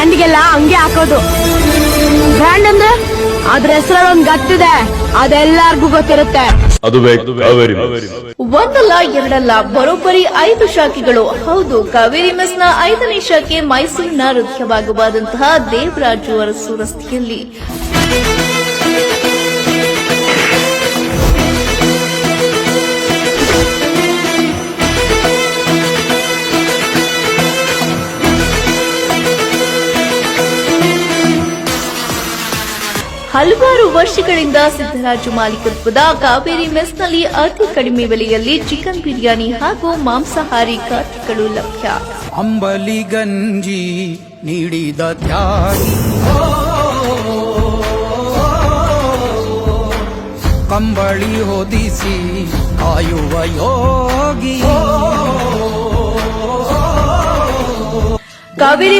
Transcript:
ಬ್ರ್ಯಾಂಡ್ಗೆಲ್ಲ ಹಂಗೆ ಹಾಕೋದು. ಬ್ರ್ಯಾಂಡ್ ಅಂದ್ರೆ ಅದ್ರ ಹೆಸರಲ್ಲಿ ಒಂದ್ ಗತ್ತಿದೆ, ಅದೆಲ್ಲರಿಗೂ ಗೊತ್ತಿರುತ್ತೆ. ಒಂದಲ್ಲ ಎರಡಲ್ಲ ಬರೋಬ್ಬರಿ 5 ಶಾಖೆಗಳು. ಹೌದು, ಕಾವೇರಿ ಮೆಸ್ನ 5ನೇ ಶಾಖೆ ಮೈಸೂರಿನ ಹೃದಯ ಭಾಗವಾದಂತಹ ದೇವರಾಜು ಅರಸು ರಸ್ತೆಯಲ್ಲಿ. ಹಲವಾರು ವರ್ಷಗಳಿಂದ ಸಿದ್ದರಾಜು ಮಾಲೀಕತ್ವದ ಕಾವೇರಿ ಮೆಸ್ನಲ್ಲಿ ಅತಿ ಕಡಿಮೆ ಬೆಲೆಯಲ್ಲಿ ಚಿಕನ್ ಬಿರಿಯಾನಿ ಹಾಗೂ ಮಾಂಸಾಹಾರಿ ಖಾದ್ಯಗಳು ಲಭ್ಯ. ಅಂಬಲಿ ಗಂಜಿ ನೀಡಿದ ತ್ಯಾಗಿ, ಕಂಬಳಿ ಹೊದಿಸಿ ಕಾಯುವ ಯೋಗಿ. ಕಾವೇರಿ